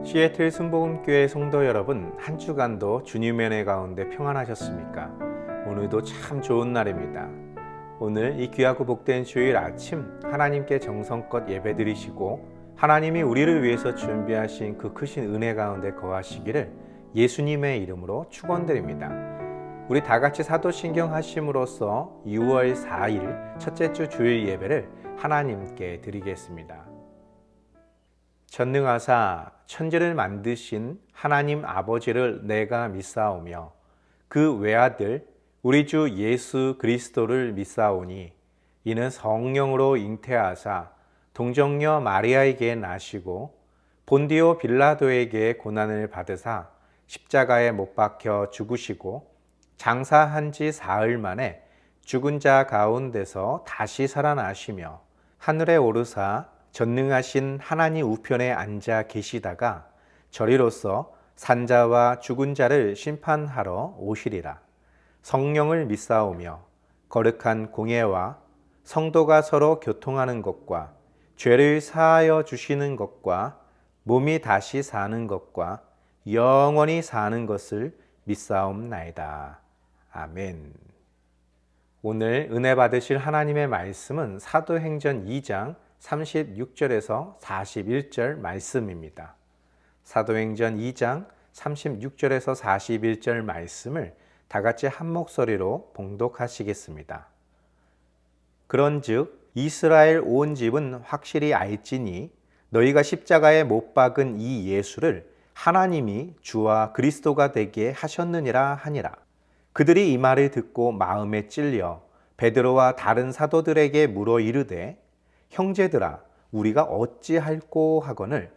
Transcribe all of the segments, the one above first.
시애틀 순복음교회 성도 여러분, 한 주간도 주님의 은혜 가운데 평안하셨습니까? 오늘도 참 좋은 날입니다. 오늘 이 귀하고 복된 주일 아침 하나님께 정성껏 예배드리시고 하나님이 우리를 위해서 준비하신 그 크신 은혜 가운데 거하시기를 예수님의 이름으로 축원드립니다. 우리 다 같이 사도신경 하심으로써 6월 4일 첫째 주 주일 예배를 하나님께 드리겠습니다. 전능하사 천지를 만드신 하나님 아버지를 내가 믿사오며 그 외아들 우리 주 예수 그리스도를 믿사오니 이는 성령으로 잉태하사 동정녀 마리아에게 나시고 본디오 빌라도에게 고난을 받으사 십자가에 못 박혀 죽으시고 장사한 지 사흘 만에 죽은 자 가운데서 다시 살아나시며 하늘에 오르사 전능하신 하나님 우편에 앉아 계시다가 저리로서 산자와 죽은 자를 심판하러 오시리라. 성령을 믿사오며 거룩한 공예와 성도가 서로 교통하는 것과 죄를 사하여 주시는 것과 몸이 다시 사는 것과 영원히 사는 것을 믿사옵나이다. 아멘. 오늘 은혜 받으실 하나님의 말씀은 사도행전 2장 36절에서 41절 말씀입니다. 사도행전 2장 36절에서 41절 말씀을 다 같이 한 목소리로 봉독하시겠습니다. 그런즉 이스라엘 온 집은 확실히 알지니 너희가 십자가에 못 박은 이 예수를 하나님이 주와 그리스도가 되게 하셨느니라 하니라. 그들이 이 말을 듣고 마음에 찔려 베드로와 다른 사도들에게 물어 이르되 형제들아 우리가 어찌할꼬 하거늘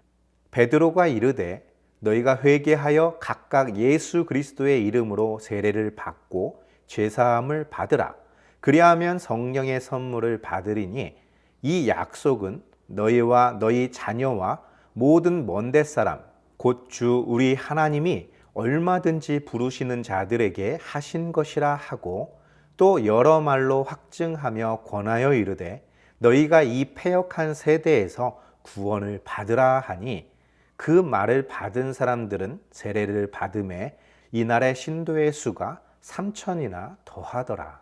베드로가 이르되 너희가 회개하여 각각 예수 그리스도의 이름으로 세례를 받고 죄사함을 받으라. 그리하면 성령의 선물을 받으리니 이 약속은 너희와 너희 자녀와 모든 먼데 사람 곧 주 우리 하나님이 얼마든지 부르시는 자들에게 하신 것이라 하고 또 여러 말로 확증하며 권하여 이르되 너희가 이 패역한 세대에서 구원을 받으라 하니 그 말을 받은 사람들은 세례를 받음에 이날의 신도의 수가 3,000이나 더하더라.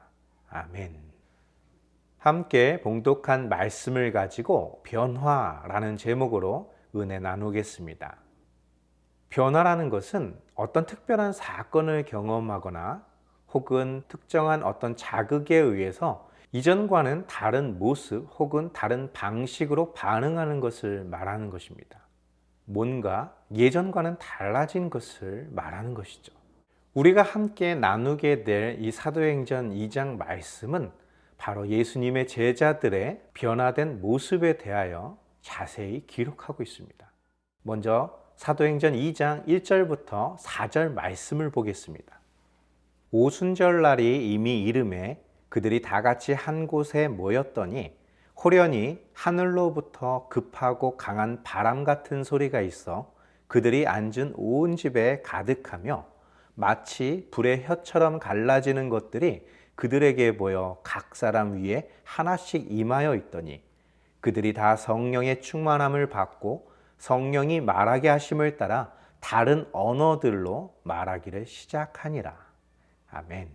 아멘. 함께 봉독한 말씀을 가지고 변화라는 제목으로 은혜 나누겠습니다. 변화라는 것은 어떤 특별한 사건을 경험하거나 혹은 특정한 어떤 자극에 의해서 이전과는 다른 모습 혹은 다른 방식으로 반응하는 것을 말하는 것입니다. 뭔가 예전과는 달라진 것을 말하는 것이죠. 우리가 함께 나누게 될 이 사도행전 2장 말씀은 바로 예수님의 제자들의 변화된 모습에 대하여 자세히 기록하고 있습니다. 먼저 사도행전 2장 1절부터 4절 말씀을 보겠습니다. 오순절날이 이미 이름에 그들이 다 같이 한 곳에 모였더니 호련히 하늘로부터 급하고 강한 바람 같은 소리가 있어 그들이 앉은 온 집에 가득하며 마치 불의 혀처럼 갈라지는 것들이 그들에게 보여 각 사람 위에 하나씩 임하여 있더니 그들이 다 성령의 충만함을 받고 성령이 말하게 하심을 따라 다른 언어들로 말하기를 시작하니라. 아멘.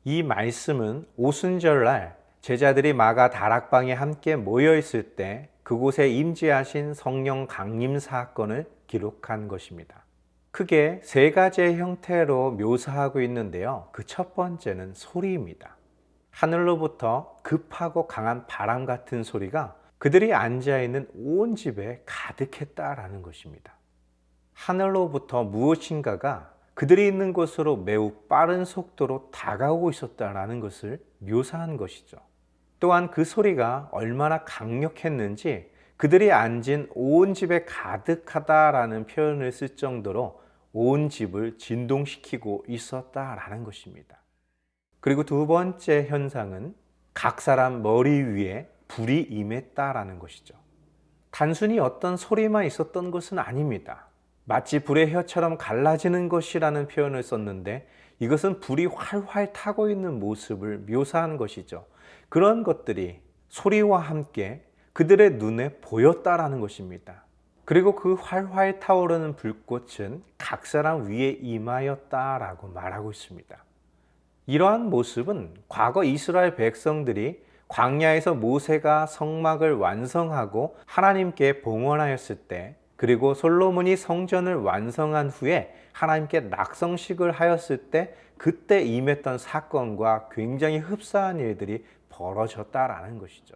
이 말씀은 오순절날 제자들이 마가 다락방에 함께 모여 있을 때 그곳에 임재하신 성령 강림 사건을 기록한 것입니다. 크게 세 가지의 형태로 묘사하고 있는데요. 그 첫 번째는 소리입니다. 하늘로부터 급하고 강한 바람 같은 소리가 그들이 앉아있는 온 집에 가득했다라는 것입니다. 하늘로부터 무엇인가가 그들이 있는 곳으로 매우 빠른 속도로 다가오고 있었다는 것을 묘사한 것이죠. 또한 그 소리가 얼마나 강력했는지 그들이 앉은 온 집에 가득하다라는 표현을 쓸 정도로 온 집을 진동시키고 있었다라는 것입니다. 그리고 두 번째 현상은 각 사람 머리 위에 불이 임했다라는 것이죠. 단순히 어떤 소리만 있었던 것은 아닙니다. 마치 불의 혀처럼 갈라지는 것이라는 표현을 썼는데 이것은 불이 활활 타고 있는 모습을 묘사한 것이죠. 그런 것들이 소리와 함께 그들의 눈에 보였다라는 것입니다. 그리고 그 활활 타오르는 불꽃은 각 사람 위에 임하였다라고 말하고 있습니다. 이러한 모습은 과거 이스라엘 백성들이 광야에서 모세가 성막을 완성하고 하나님께 봉헌하였을 때, 그리고 솔로몬이 성전을 완성한 후에 하나님께 낙성식을 하였을 때 그때 임했던 사건과 굉장히 흡사한 일들이 벌어졌다라는 것이죠.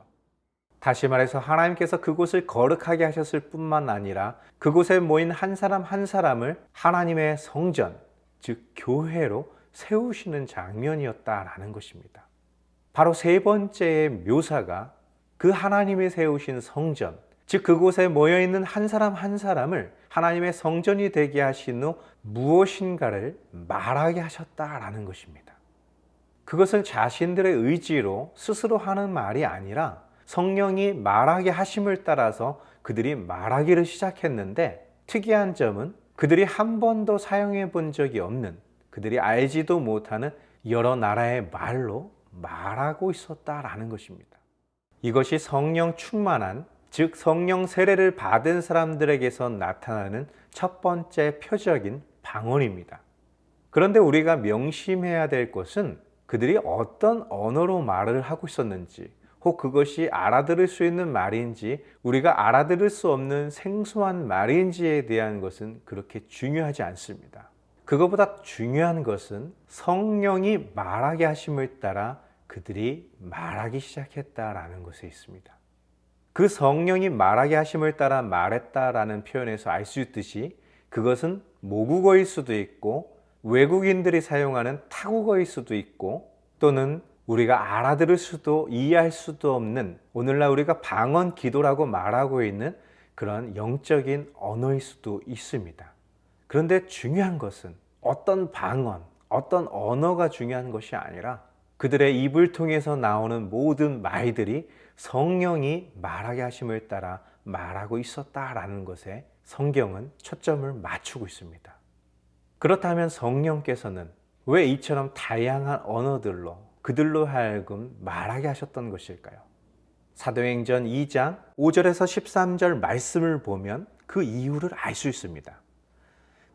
다시 말해서 하나님께서 그곳을 거룩하게 하셨을 뿐만 아니라 그곳에 모인 한 사람 한 사람을 하나님의 성전, 즉 교회로 세우시는 장면이었다라는 것입니다. 바로 세 번째의 묘사가 그 하나님이 세우신 성전, 즉 그곳에 모여있는 한 사람 한 사람을 하나님의 성전이 되게 하신 후 무엇인가를 말하게 하셨다라는 것입니다. 그것은 자신들의 의지로 스스로 하는 말이 아니라 성령이 말하게 하심을 따라서 그들이 말하기를 시작했는데, 특이한 점은 그들이 한 번도 사용해 본 적이 없는, 그들이 알지도 못하는 여러 나라의 말로 말하고 있었다라는 것입니다. 이것이 성령 충만한, 즉 성령 세례를 받은 사람들에게서 나타나는 첫 번째 표적인 방언입니다. 그런데 우리가 명심해야 될 것은 그들이 어떤 언어로 말을 하고 있었는지, 혹 그것이 알아들을 수 있는 말인지 우리가 알아들을 수 없는 생소한 말인지에 대한 것은 그렇게 중요하지 않습니다. 그것보다 중요한 것은 성령이 말하게 하심을 따라 그들이 말하기 시작했다라는 것에 있습니다. 그 성령이 말하게 하심을 따라 말했다라는 표현에서 알 수 있듯이 그것은 모국어일 수도 있고 외국인들이 사용하는 타국어일 수도 있고, 또는 우리가 알아들을 수도 이해할 수도 없는 오늘날 우리가 방언 기도라고 말하고 있는 그런 영적인 언어일 수도 있습니다. 그런데 중요한 것은 어떤 방언, 어떤 언어가 중요한 것이 아니라 그들의 입을 통해서 나오는 모든 말들이 성령이 말하게 하심을 따라 말하고 있었다라는 것에 성경은 초점을 맞추고 있습니다. 그렇다면 성령께서는 왜 이처럼 다양한 언어들로 그들로 하여금 말하게 하셨던 것일까요? 사도행전 2장 5절에서 13절 말씀을 보면 그 이유를 알 수 있습니다.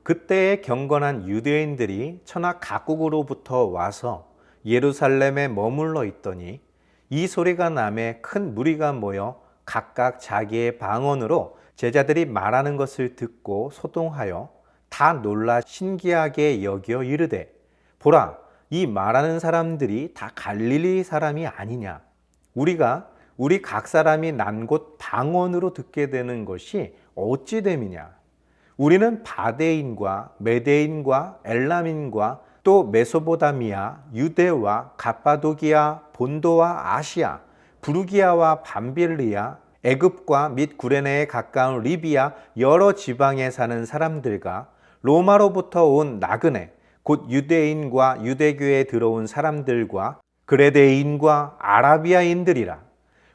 그때의 경건한 유대인들이 천하 각국으로부터 와서 예루살렘에 머물러 있더니 이 소리가 나매 큰 무리가 모여 각각 자기의 방언으로 제자들이 말하는 것을 듣고 소동하여 다 놀라 신기하게 여겨 이르되, 보라, 이 말하는 사람들이 다 갈릴리 사람이 아니냐? 우리가 우리 각 사람이 난 곳 방언으로 듣게 되는 것이 어찌 됨이냐? 우리는 바데인과 메데인과 엘람인과 또 메소포타미아, 유대와 갑바도기아, 본도와 아시아, 부르기아와 밤빌리아, 애굽과 및 구레네에 가까운 리비아 여러 지방에 사는 사람들과 로마로부터 온 나그네, 곧 유대인과 유대교에 들어온 사람들과 그레데인과 아라비아인들이라.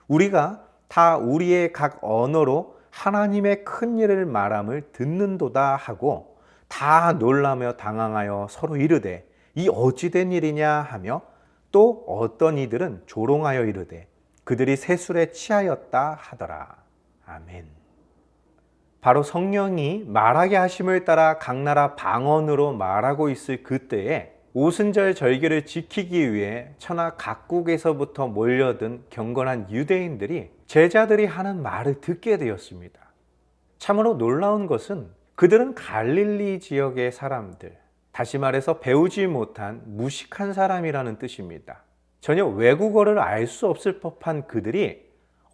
우리가 다 우리의 각 언어로 하나님의 큰 일을 말함을 듣는도다 하고 다 놀라며 당황하여 서로 이르되, 이 어찌된 일이냐 하며, 또 어떤 이들은 조롱하여 이르되 그들이 세술에 취하였다 하더라. 아멘. 바로 성령이 말하게 하심을 따라 각 나라 방언으로 말하고 있을 그때에 오순절 절기를 지키기 위해 천하 각국에서부터 몰려든 경건한 유대인들이 제자들이 하는 말을 듣게 되었습니다. 참으로 놀라운 것은 그들은 갈릴리 지역의 사람들, 다시 말해서 배우지 못한 무식한 사람이라는 뜻입니다. 전혀 외국어를 알 수 없을 법한 그들이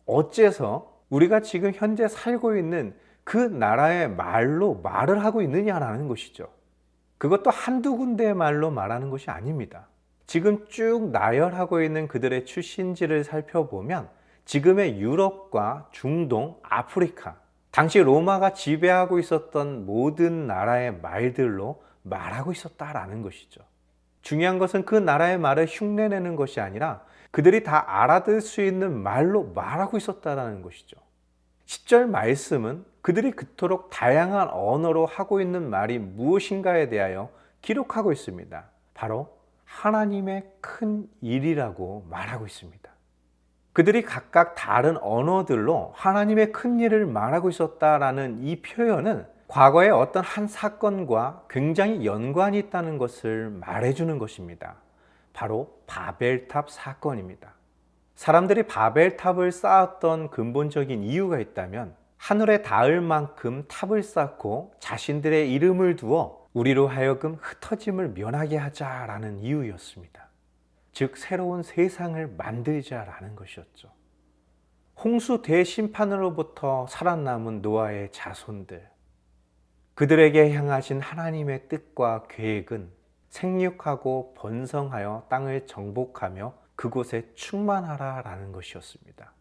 어째서 우리가 지금 현재 살고 있는 그 나라의 말로 말을 하고 있느냐라는 것이죠. 그것도 한두 군데의 말로 말하는 것이 아닙니다. 지금 쭉 나열하고 있는 그들의 출신지를 살펴보면 지금의 유럽과 중동, 아프리카, 당시 로마가 지배하고 있었던 모든 나라의 말들로 말하고 있었다라는 것이죠. 중요한 것은 그 나라의 말을 흉내내는 것이 아니라 그들이 다 알아들 수 있는 말로 말하고 있었다라는 것이죠. 10절 말씀은 그들이 그토록 다양한 언어로 하고 있는 말이 무엇인가에 대하여 기록하고 있습니다. 바로 하나님의 큰 일이라고 말하고 있습니다. 그들이 각각 다른 언어들로 하나님의 큰 일을 말하고 있었다라는 이 표현은 과거의 어떤 한 사건과 굉장히 연관이 있다는 것을 말해주는 것입니다. 바로 바벨탑 사건입니다. 사람들이 바벨탑을 쌓았던 근본적인 이유가 있다면 하늘에 닿을 만큼 탑을 쌓고 자신들의 이름을 두어 우리로 하여금 흩어짐을 면하게 하자라는 이유였습니다. 즉 새로운 세상을 만들자라는 것이었죠. 홍수 대심판으로부터 살아남은 노아의 자손들, 그들에게 향하신 하나님의 뜻과 계획은 생육하고 번성하여 땅을 정복하며 그곳에 충만하라라는 것이었습니다.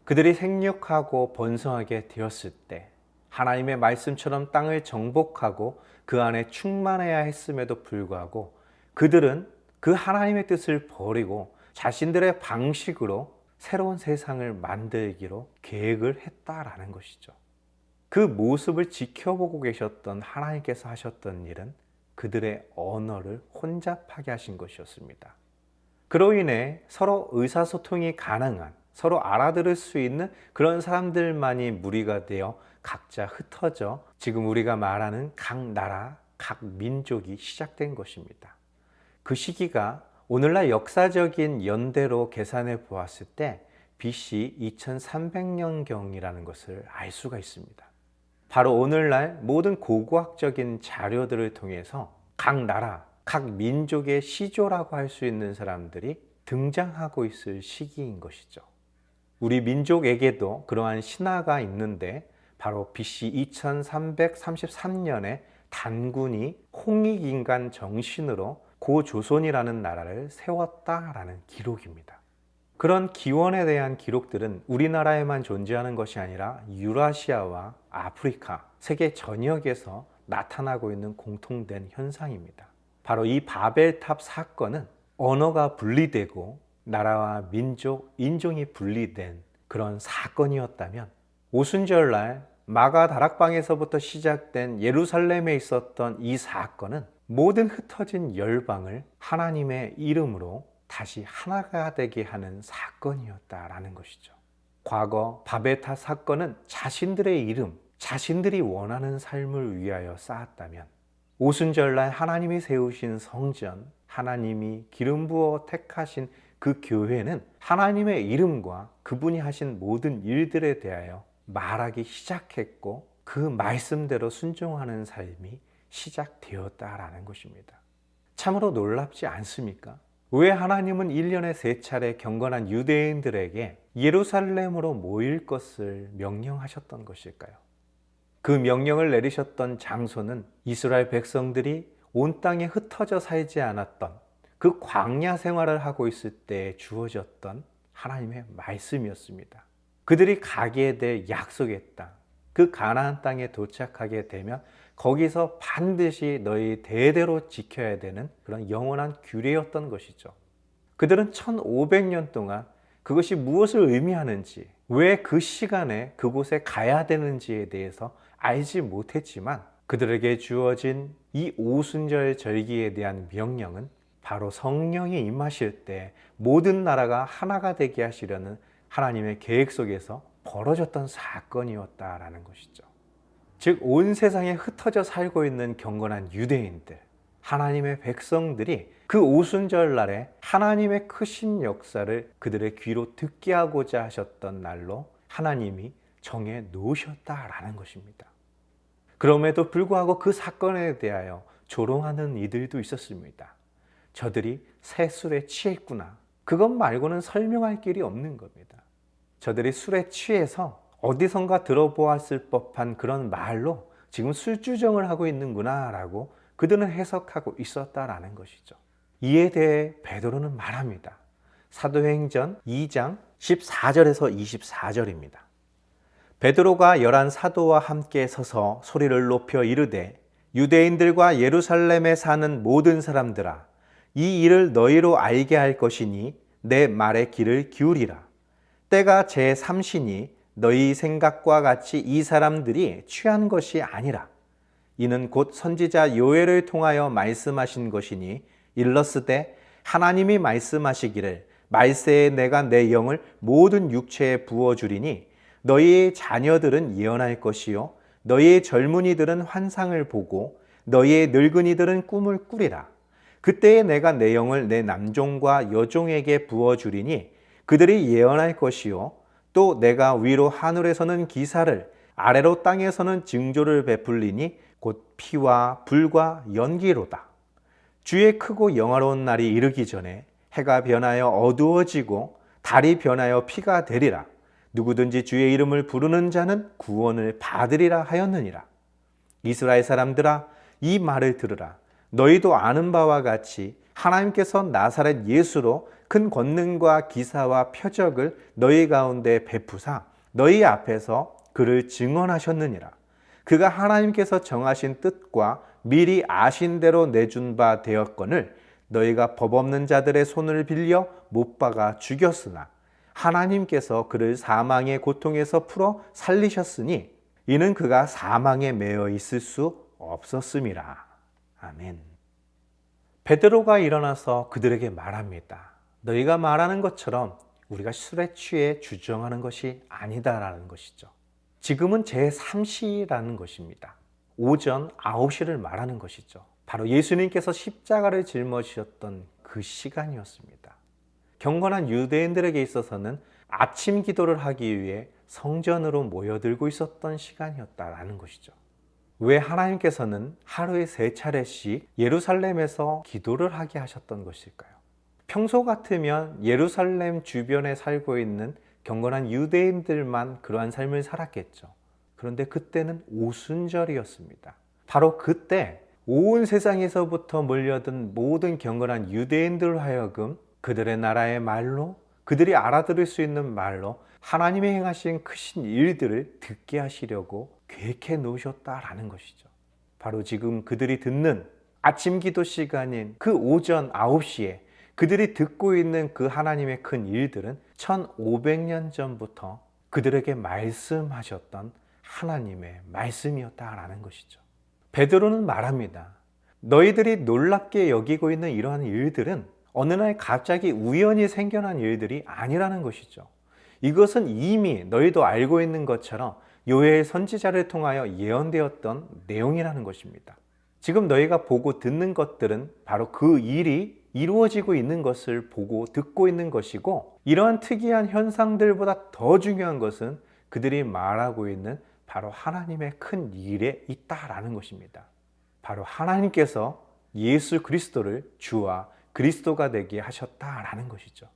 그들이 생육하고 번성하게 되었을 때 하나님의 말씀처럼 땅을 정복하고 그 안에 충만해야 했음에도 불구하고 그들은 그 하나님의 뜻을 버리고 자신들의 방식으로 새로운 세상을 만들기로 계획을 했다라는 것이죠. 그 모습을 지켜보고 계셨던 하나님께서 하셨던 일은 그들의 언어를 혼잡하게 하신 것이었습니다. 그로 인해 서로 의사소통이 가능한, 서로 알아들을 수 있는 그런 사람들만이 무리가 되어 각자 흩어져 지금 우리가 말하는 각 나라, 각 민족이 시작된 것입니다. 그 시기가 오늘날 역사적인 연대로 계산해 보았을 때 BC 2300년경이라는 것을 알 수가 있습니다. 바로 오늘날 모든 고고학적인 자료들을 통해서 각 나라, 각 민족의 시조라고 할 수 있는 사람들이 등장하고 있을 시기인 것이죠. 우리 민족에게도 그러한 신화가 있는데 바로 BC 2333년에 단군이 홍익인간 정신으로 고조선이라는 나라를 세웠다라는 기록입니다. 그런 기원에 대한 기록들은 우리나라에만 존재하는 것이 아니라 유라시아와 아프리카, 세계 전역에서 나타나고 있는 공통된 현상입니다. 바로 이 바벨탑 사건은 언어가 분리되고 나라와 민족, 인종이 분리된 그런 사건이었다면 오순절날 마가 다락방에서부터 시작된 예루살렘에 있었던 이 사건은 모든 흩어진 열방을 하나님의 이름으로 다시 하나가 되게 하는 사건이었다라는 것이죠. 과거 바벨탑 사건은 자신들의 이름, 자신들이 원하는 삶을 위하여 쌓았다면 오순절날 하나님이 세우신 성전, 하나님이 기름 부어 택하신 그 교회는 하나님의 이름과 그분이 하신 모든 일들에 대하여 말하기 시작했고 그 말씀대로 순종하는 삶이 시작되었다라는 것입니다. 참으로 놀랍지 않습니까? 왜 하나님은 1년에 3차례 경건한 유대인들에게 예루살렘으로 모일 것을 명령하셨던 것일까요? 그 명령을 내리셨던 장소는 이스라엘 백성들이 온 땅에 흩어져 살지 않았던 그 광야 생활을 하고 있을 때 주어졌던 하나님의 말씀이었습니다. 그들이 가게 될 약속의 땅, 그 가나안 땅에 도착하게 되면 거기서 반드시 너희 대대로 지켜야 되는 그런 영원한 규례였던 것이죠. 그들은 1500년 동안 그것이 무엇을 의미하는지, 왜 그 시간에 그곳에 가야 되는지에 대해서 알지 못했지만 그들에게 주어진 이 오순절 절기에 대한 명령은 바로 성령이 임하실 때 모든 나라가 하나가 되게 하시려는 하나님의 계획 속에서 벌어졌던 사건이었다라는 것이죠. 즉 온 세상에 흩어져 살고 있는 경건한 유대인들, 하나님의 백성들이 그 오순절 날에 하나님의 크신 역사를 그들의 귀로 듣게 하고자 하셨던 날로 하나님이 정해 놓으셨다라는 것입니다. 그럼에도 불구하고 그 사건에 대하여 조롱하는 이들도 있었습니다. 저들이 새 술에 취했구나. 그것 말고는 설명할 길이 없는 겁니다. 저들이 술에 취해서 어디선가 들어보았을 법한 그런 말로 지금 술주정을 하고 있는구나 라고 그들은 해석하고 있었다라는 것이죠. 이에 대해 베드로는 말합니다. 사도행전 2장 14절에서 24절입니다. 베드로가 11 사도와 함께 서서 소리를 높여 이르되 유대인들과 예루살렘에 사는 모든 사람들아 이 일을 너희로 알게 할 것이니 내 말의 귀를 기울이라. 때가 제3시니 너희 생각과 같이 이 사람들이 취한 것이 아니라 이는 곧 선지자 요엘을 통하여 말씀하신 것이니 일러스되 하나님이 말씀하시기를 말세에 내가 내 영을 모든 육체에 부어주리니 너희의 자녀들은 예언할 것이요 너희의 젊은이들은 환상을 보고 너희의 늙은이들은 꿈을 꾸리라. 그때에 내가 내 영을 내 남종과 여종에게 부어주리니 그들이 예언할 것이요 또 내가 위로 하늘에서는 기사를 아래로 땅에서는 징조를 베풀리니 곧 피와 불과 연기로다. 주의 크고 영화로운 날이 이르기 전에 해가 변하여 어두워지고 달이 변하여 피가 되리라. 누구든지 주의 이름을 부르는 자는 구원을 받으리라 하였느니라. 이스라엘 사람들아, 이 말을 들으라. 너희도 아는 바와 같이 하나님께서 나사렛 예수로 큰 권능과 기사와 표적을 너희 가운데 베푸사 너희 앞에서 그를 증언하셨느니라. 그가 하나님께서 정하신 뜻과 미리 아신 대로 내준 바 되었거늘 너희가 법 없는 자들의 손을 빌려 못 박아 죽였으나 하나님께서 그를 사망의 고통에서 풀어 살리셨으니 이는 그가 사망에 매여 있을 수 없었음이라. 아멘. 베드로가 일어나서 그들에게 말합니다. 너희가 말하는 것처럼 우리가 술에 취해 주정하는 것이 아니다라는 것이죠. 지금은 제3시라는 것입니다. 오전 9시를 말하는 것이죠. 바로 예수님께서 십자가를 짊어지셨던 그 시간이었습니다. 경건한 유대인들에게 있어서는 아침 기도를 하기 위해 성전으로 모여들고 있었던 시간이었다라는 것이죠. 왜 하나님께서는 하루에 3차례씩 예루살렘에서 기도를 하게 하셨던 것일까요? 평소 같으면 예루살렘 주변에 살고 있는 경건한 유대인들만 그러한 삶을 살았겠죠. 그런데 그때는 오순절이었습니다. 바로 그때 온 세상에서부터 몰려든 모든 경건한 유대인들 하여금 그들의 나라의 말로, 그들이 알아들을 수 있는 말로 하나님이 행하신 크신 일들을 듣게 하시려고 계획해 놓으셨다라는 것이죠. 바로 지금 그들이 듣는 아침 기도 시간인 그 오전 9시에 그들이 듣고 있는 그 하나님의 큰 일들은 1500년 전부터 그들에게 말씀하셨던 하나님의 말씀이었다라는 것이죠. 베드로는 말합니다. 너희들이 놀랍게 여기고 있는 이러한 일들은 어느 날 갑자기 우연히 생겨난 일들이 아니라는 것이죠. 이것은 이미 너희도 알고 있는 것처럼 요엘 선지자를 통하여 예언되었던 내용이라는 것입니다. 지금 너희가 보고 듣는 것들은 바로 그 일이 이루어지고 있는 것을 보고 듣고 있는 것이고, 이러한 특이한 현상들보다 더 중요한 것은 그들이 말하고 있는 바로 하나님의 큰 일에 있다라는 것입니다. 바로 하나님께서 예수 그리스도를 주와 그리스도가 되게 하셨다라는 것이죠.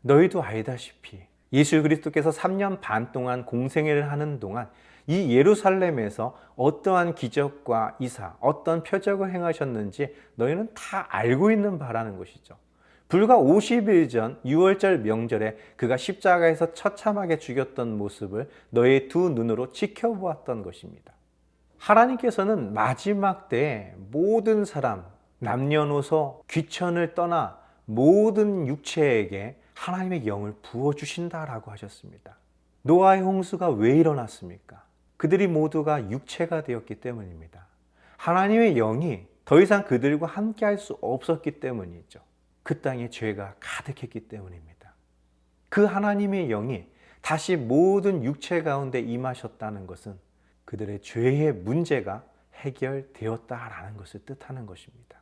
너희도 알다시피 예수 그리스도께서 3년 반 동안 공생애를 하는 동안 이 예루살렘에서 어떠한 기적과 이사, 어떤 표적을 행하셨는지 너희는 다 알고 있는 바라는 것이죠. 불과 50일 전 6월절 명절에 그가 십자가에서 처참하게 죽였던 모습을 너희의 두 눈으로 지켜보았던 것입니다. 하나님께서는 마지막 때에 모든 사람, 남녀노소, 귀천을 떠나 모든 육체에게 하나님의 영을 부어주신다라고 하셨습니다. 노아의 홍수가 왜 일어났습니까? 그들이 모두가 육체가 되었기 때문입니다. 하나님의 영이 더 이상 그들과 함께 할 수 없었기 때문이죠. 그 땅에 죄가 가득했기 때문입니다. 그 하나님의 영이 다시 모든 육체 가운데 임하셨다는 것은 그들의 죄의 문제가 해결되었다라는 것을 뜻하는 것입니다.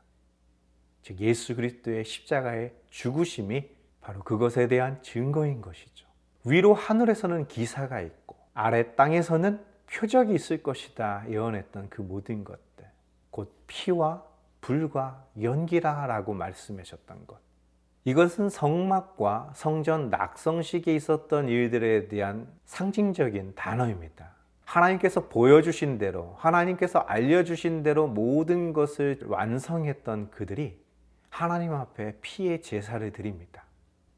즉 예수 그리스도의 십자가의 죽으심이 바로 그것에 대한 증거인 것이죠. 위로 하늘에서는 기사가 있고 아래 땅에서는 표적이 있을 것이다 예언했던 그 모든 것들, 곧 피와 불과 연기라라고 말씀하셨던 것, 이것은 성막과 성전 낙성식에 있었던 일들에 대한 상징적인 단어입니다. 하나님께서 보여주신 대로, 하나님께서 알려주신 대로 모든 것을 완성했던 그들이 하나님 앞에 피의 제사를 드립니다.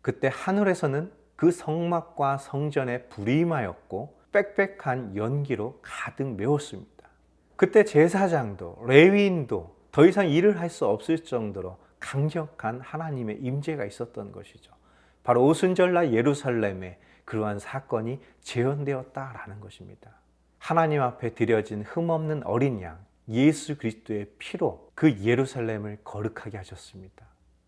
그때 하늘에서는 그 성막과 성전에 불이 임하였고 빽빽한 연기로 가득 메웠습니다. 그때 제사장도 레위인도 더 이상 일을 할 수 없을 정도로 강력한 하나님의 임재가 있었던 것이죠. 바로 오순절날 예루살렘에 그러한 사건이 재현되었다라는 것입니다. 하나님 앞에 드려진 흠없는 어린 양 예수 그리스도의 피로 그 예루살렘을 거룩하게 하셨습니다.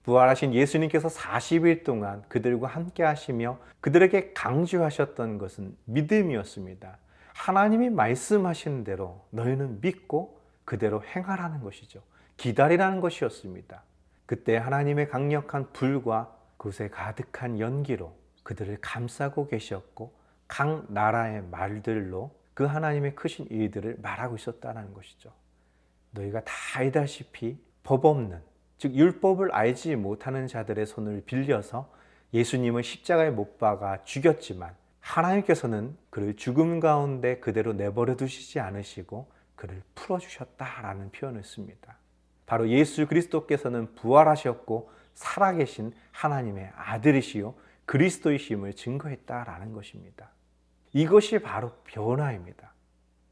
부활하신 예수님께서 40일 동안 그들과 함께 하시며 그들에게 강조하셨던 것은 믿음이었습니다. 하나님이 말씀하신 대로 너희는 믿고 그대로 행하라는 것이죠. 기다리라는 것이었습니다. 그때 하나님의 강력한 불과 그곳에 가득한 연기로 그들을 감싸고 계셨고 각 나라의 말들로 그 하나님의 크신 일들을 말하고 있었다는 것이죠. 너희가 다 알다시피 법 없는, 즉 율법을 알지 못하는 자들의 손을 빌려서 예수님을 십자가에 못 박아 죽였지만 하나님께서는 그를 죽음 가운데 그대로 내버려 두시지 않으시고 그를 풀어주셨다라는 표현을 씁니다. 바로 예수 그리스도께서는 부활하셨고 살아계신 하나님의 아들이시요 그리스도이심을 증거했다라는 것입니다. 이것이 바로 변화입니다.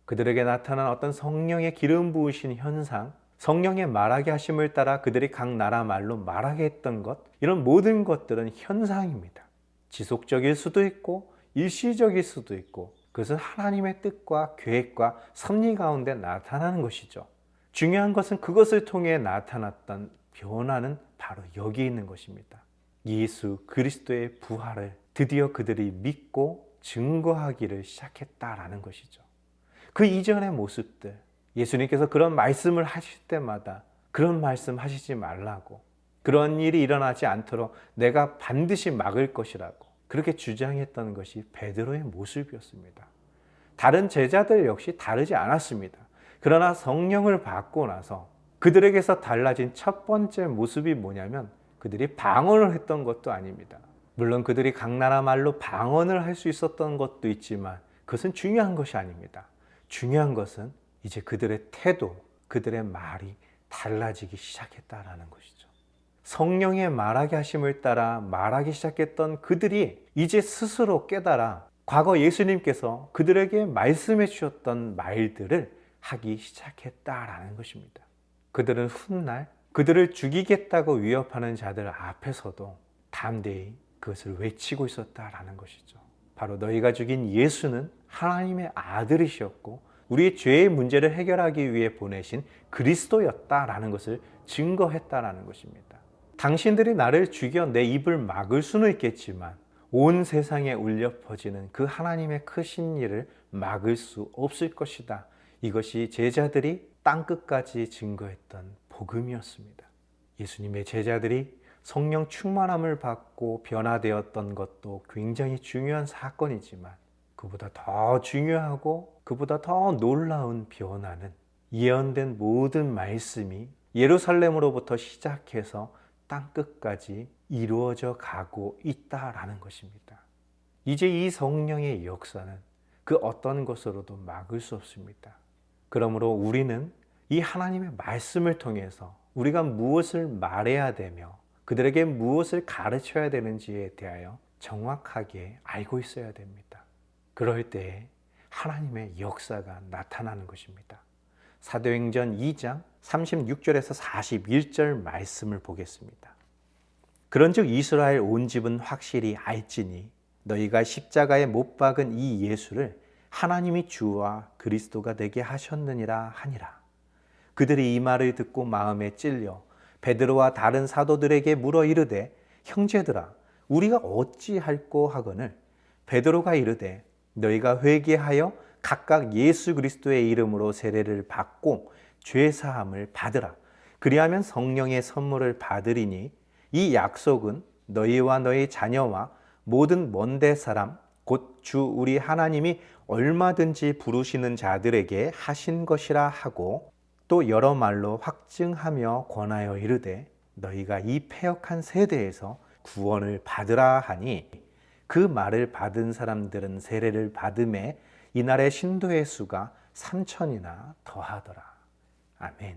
그들에게 나타난 어떤 성령의 기름 부으신 현상, 성령의 말하게 하심을 따라 그들이 각 나라 말로 말하게 했던 것, 이런 모든 것들은 현상입니다. 지속적일 수도 있고 일시적일 수도 있고 그것은 하나님의 뜻과 계획과 섭리 가운데 나타나는 것이죠. 중요한 것은 그것을 통해 나타났던 변화는 바로 여기 있는 것입니다. 예수 그리스도의 부활을 드디어 그들이 믿고 증거하기를 시작했다라는 것이죠. 그 이전의 모습들, 예수님께서 그런 말씀을 하실 때마다 그런 말씀 하시지 말라고, 그런 일이 일어나지 않도록 내가 반드시 막을 것이라고 그렇게 주장했던 것이 베드로의 모습이었습니다. 다른 제자들 역시 다르지 않았습니다. 그러나 성령을 받고 나서 그들에게서 달라진 첫 번째 모습이 뭐냐면 그들이 방언을 했던 것도 아닙니다. 물론 그들이 각 나라 말로 방언을 할 수 있었던 것도 있지만 그것은 중요한 것이 아닙니다. 중요한 것은 이제 그들의 태도, 그들의 말이 달라지기 시작했다라는 것이죠. 성령의 말하게 하심을 따라 말하기 시작했던 그들이 이제 스스로 깨달아 과거 예수님께서 그들에게 말씀해 주셨던 말들을 하기 시작했다라는 것입니다. 그들은 훗날 그들을 죽이겠다고 위협하는 자들 앞에서도 담대히 그것을 외치고 있었다라는 것이죠. 바로 너희가 죽인 예수는 하나님의 아들이셨고 우리의 죄의 문제를 해결하기 위해 보내신 그리스도였다라는 것을 증거했다라는 것입니다. 당신들이 나를 죽여 내 입을 막을 수는 있겠지만 온 세상에 울려 퍼지는 그 하나님의 크신 일을 막을 수 없을 것이다. 이것이 제자들이 땅끝까지 증거했던 복음이었습니다. 예수님의 제자들이 성령 충만함을 받고 변화되었던 것도 굉장히 중요한 사건이지만 그보다 더 중요하고 그보다 더 놀라운 변화는 예언된 모든 말씀이 예루살렘으로부터 시작해서 땅끝까지 이루어져 가고 있다라는 것입니다. 이제 이 성령의 역사는 그 어떤 것으로도 막을 수 없습니다. 그러므로 우리는 이 하나님의 말씀을 통해서 우리가 무엇을 말해야 되며 그들에게 무엇을 가르쳐야 되는지에 대하여 정확하게 알고 있어야 됩니다. 그럴 때 하나님의 역사가 나타나는 것입니다. 사도행전 2장 36절에서 41절 말씀을 보겠습니다. 그런즉 이스라엘 온 집은 확실히 알지니 너희가 십자가에 못 박은 이 예수를 하나님이 주와 그리스도가 되게 하셨느니라 하니라. 그들이 이 말을 듣고 마음에 찔려 베드로와 다른 사도들에게 물어 이르되 형제들아 우리가 어찌할꼬 하거늘 베드로가 이르되 너희가 회개하여 각각 예수 그리스도의 이름으로 세례를 받고 죄 사함을 받으라. 그리하면 성령의 선물을 받으리니 이 약속은 너희와 너희 자녀와 모든 먼데 사람 곧 주 우리 하나님이 얼마든지 부르시는 자들에게 하신 것이라 하고 또 여러 말로 확증하며 권하여 이르되 너희가 이 패역한 세대에서 구원을 받으라 하니 그 말을 받은 사람들은 세례를 받음에 이날의 신도의 수가 3,000이나 더하더라. 아멘.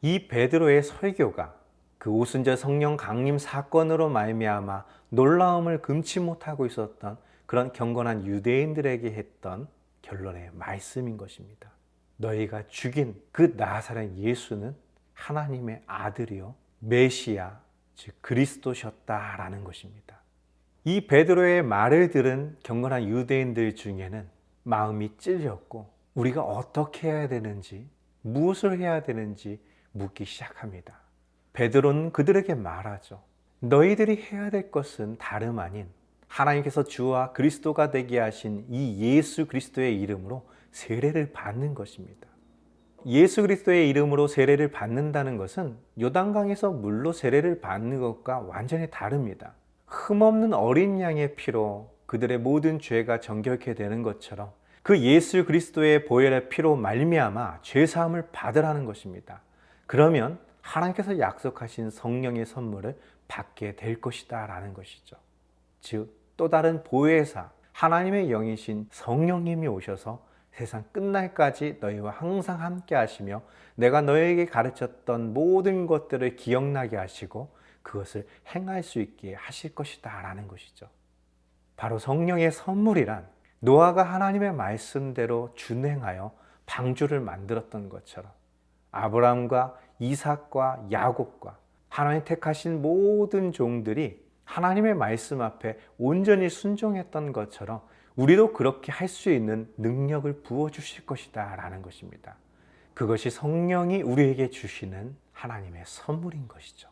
이 베드로의 설교가 그 오순절 성령 강림 사건으로 말미암아 놀라움을 금치 못하고 있었던 그런 경건한 유대인들에게 했던 결론의 말씀인 것입니다. 너희가 죽인 그 나사렛 예수는 하나님의 아들이요 메시아 즉 그리스도셨다라는 것입니다. 이 베드로의 말을 들은 경건한 유대인들 중에는 마음이 찔렸고 우리가 어떻게 해야 되는지 무엇을 해야 되는지 묻기 시작합니다. 베드로는 그들에게 말하죠. 너희들이 해야 될 것은 다름 아닌 하나님께서 주와 그리스도가 되게 하신 이 예수 그리스도의 이름으로 세례를 받는 것입니다. 예수 그리스도의 이름으로 세례를 받는다는 것은 요단강에서 물로 세례를 받는 것과 완전히 다릅니다. 흠없는 어린 양의 피로 그들의 모든 죄가 정결케 되는 것처럼 그 예수 그리스도의 보혈의 피로 말미암아 죄 사함을 받으라는 것입니다. 그러면 하나님께서 약속하신 성령의 선물을 받게 될 것이다 라는 것이죠. 즉 또 다른 보혜사 하나님의 영이신 성령님이 오셔서 세상 끝날까지 너희와 항상 함께 하시며 내가 너희에게 가르쳤던 모든 것들을 기억나게 하시고 그것을 행할 수 있게 하실 것이다 라는 것이죠. 바로 성령의 선물이란 노아가 하나님의 말씀대로 준행하여 방주를 만들었던 것처럼 아브라함과 이삭과 야곱과 하나님 택하신 모든 종들이 하나님의 말씀 앞에 온전히 순종했던 것처럼 우리도 그렇게 할 수 있는 능력을 부어주실 것이다 라는 것입니다. 그것이 성령이 우리에게 주시는 하나님의 선물인 것이죠.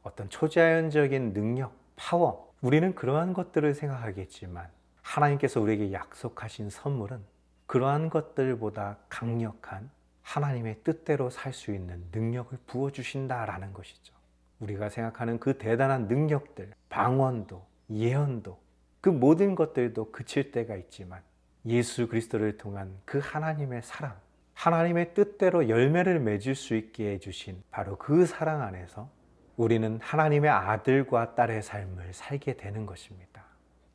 어떤 초자연적인 능력, 파워, 우리는 그러한 것들을 생각하겠지만 하나님께서 우리에게 약속하신 선물은 그러한 것들보다 강력한 하나님의 뜻대로 살 수 있는 능력을 부어주신다라는 것이죠. 우리가 생각하는 그 대단한 능력들, 방언도, 예언도, 그 모든 것들도 그칠 때가 있지만 예수 그리스도를 통한 그 하나님의 사랑, 하나님의 뜻대로 열매를 맺을 수 있게 해주신 바로 그 사랑 안에서 우리는 하나님의 아들과 딸의 삶을 살게 되는 것입니다.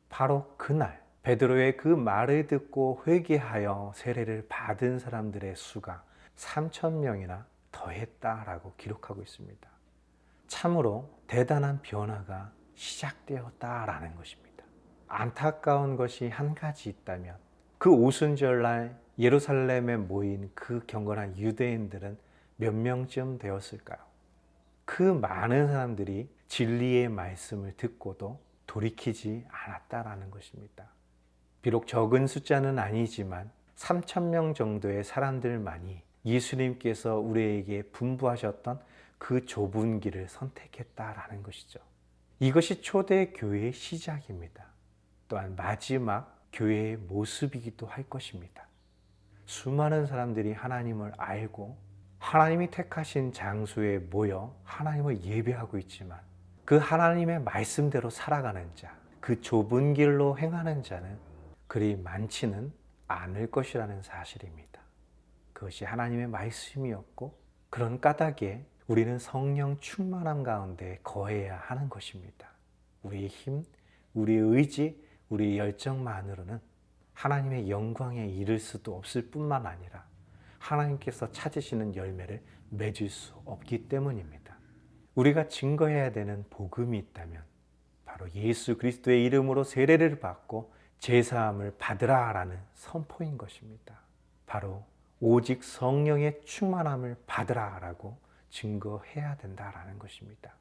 바로 그날 베드로의 그 말을 듣고 회개하여 세례를 받은 사람들의 수가 3,000명이나 더했다라고 기록하고 있습니다. 참으로 대단한 변화가 시작되었다라는 것입니다. 안타까운 것이 한 가지 있다면 그 오순절날 예루살렘에 모인 그 경건한 유대인들은 몇 명쯤 되었을까요? 그 많은 사람들이 진리의 말씀을 듣고도 돌이키지 않았다라는 것입니다. 비록 적은 숫자는 아니지만 3,000명 정도의 사람들만이 예수님께서 우리에게 분부하셨던 그 좁은 길을 선택했다라는 것이죠. 이것이 초대 교회의 시작입니다. 또한 마지막 교회의 모습이기도 할 것입니다. 수많은 사람들이 하나님을 알고 하나님이 택하신 장소에 모여 하나님을 예배하고 있지만 그 하나님의 말씀대로 살아가는 자, 그 좁은 길로 행하는 자는 그리 많지는 않을 것이라는 사실입니다. 그것이 하나님의 말씀이었고 그런 까닭에 우리는 성령 충만함 가운데 거해야 하는 것입니다. 우리의 힘, 우리의 의지, 우리의 열정만으로는 하나님의 영광에 이를 수도 없을 뿐만 아니라 하나님께서 찾으시는 열매를 맺을 수 없기 때문입니다. 우리가 증거해야 되는 복음이 있다면 바로 예수 그리스도의 이름으로 세례를 받고 제사함을 받으라라는 선포인 것입니다. 바로 오직 성령의 충만함을 받으라라고 증거해야 된다라는 것입니다.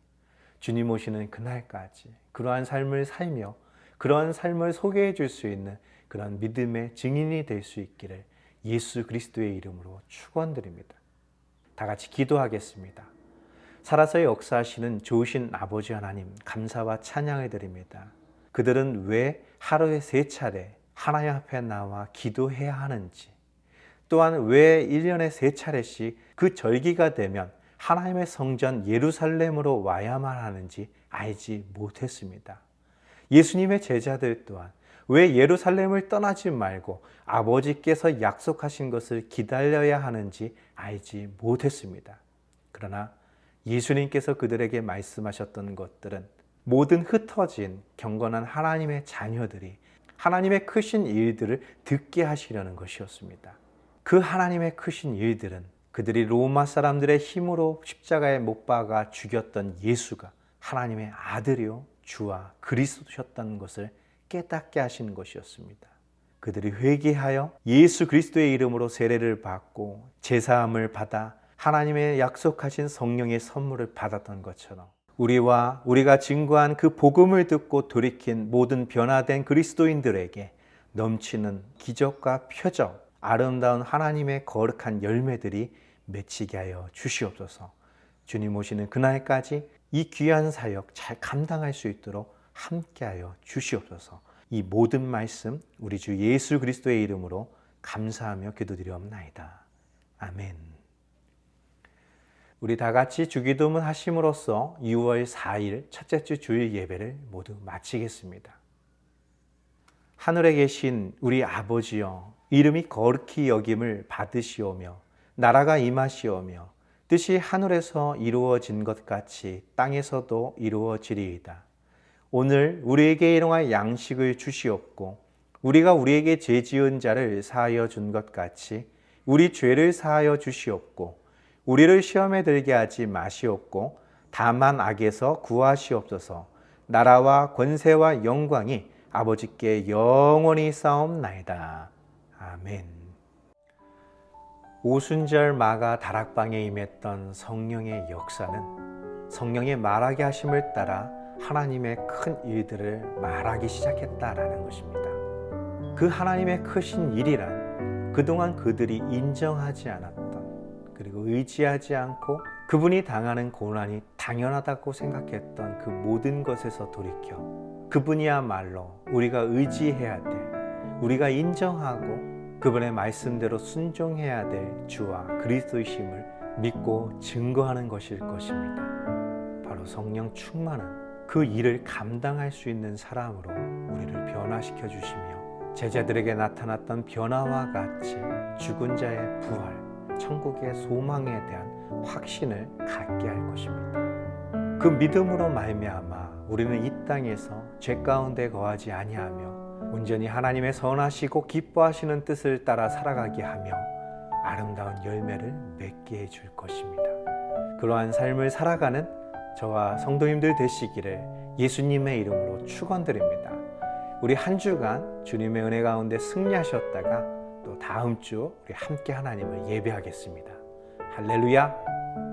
주님 오시는 그날까지 그러한 삶을 살며 그러한 삶을 소개해 줄 수 있는 그런 믿음의 증인이 될 수 있기를 예수 그리스도의 이름으로 축원드립니다. 다 같이 기도하겠습니다. 살아서 역사하시는 좋으신 아버지 하나님 감사와 찬양을 드립니다. 그들은 왜 하루에 3차례 하나님 앞에 나와 기도해야 하는지, 또한 왜 1년에 3차례씩 그 절기가 되면 하나님의 성전 예루살렘으로 와야만 하는지 알지 못했습니다. 예수님의 제자들 또한 왜 예루살렘을 떠나지 말고 아버지께서 약속하신 것을 기다려야 하는지 알지 못했습니다. 그러나 예수님께서 그들에게 말씀하셨던 것들은 모든 흩어진 경건한 하나님의 자녀들이 하나님의 크신 일들을 듣게 하시려는 것이었습니다. 그 하나님의 크신 일들은 그들이 로마 사람들의 힘으로 십자가에 못 박아 죽였던 예수가 하나님의 아들이요 주와 그리스도셨다는 것을 깨닫게 하시는 것이었습니다. 그들이 회개하여 예수 그리스도의 이름으로 세례를 받고 제사함을 받아 하나님의 약속하신 성령의 선물을 받았던 것처럼 우리가 증거한 그 복음을 듣고 돌이킨 모든 변화된 그리스도인들에게 넘치는 기적과 표적, 아름다운 하나님의 거룩한 열매들이 맺히게 하여 주시옵소서. 주님 오시는 그날까지 이 귀한 사역 잘 감당할 수 있도록 함께하여 주시옵소서. 이 모든 말씀 우리 주 예수 그리스도의 이름으로 감사하며 기도드리옵나이다. 아멘. 우리 다 같이 주기도문 하심으로써 6월 4일 첫째 주 주일 예배를 모두 마치겠습니다. 하늘에 계신 우리 아버지여, 이름이 거룩히 여김을 받으시오며 나라가 임하시오며 뜻이 하늘에서 이루어진 것 같이 땅에서도 이루어지리이다. 오늘 우리에게 일용할 양식을 주시옵고 우리가 우리에게 죄 지은 자를 사하여 준 것 같이 우리 죄를 사하여 주시옵고 우리를 시험에 들게 하지 마시옵고 다만 악에서 구하시옵소서. 나라와 권세와 영광이 아버지께 영원히 싸움나이다. 아멘. 오순절 마가 다락방에 임했던 성령의 역사는 성령의 말하게 하심을 따라 하나님의 큰 일들을 말하기 시작했다라는 것입니다. 그 하나님의 크신 일이란 그동안 그들이 인정하지 않았던, 그리고 의지하지 않고 그분이 당하는 고난이 당연하다고 생각했던 그 모든 것에서 돌이켜 그분이야말로 우리가 의지해야 될, 우리가 인정하고 그분의 말씀대로 순종해야 될 주와 그리스도이심을 믿고 증거하는 것일 것입니다. 바로 성령 충만은 그 일을 감당할 수 있는 사람으로 우리를 변화시켜 주시며 제자들에게 나타났던 변화와 같이 죽은 자의 부활, 천국의 소망에 대한 확신을 갖게 할 것입니다. 그 믿음으로 말미암아 우리는 이 땅에서 죄 가운데 거하지 아니하며 온전히 하나님의 선하시고 기뻐하시는 뜻을 따라 살아가게 하며 아름다운 열매를 맺게 해줄 것입니다. 그러한 삶을 살아가는 저와 성도님들 되시기를 예수님의 이름으로 축원드립니다. 우리 한 주간 주님의 은혜 가운데 승리하셨다가 또 다음 주 우리 함께 하나님을 예배하겠습니다. 할렐루야.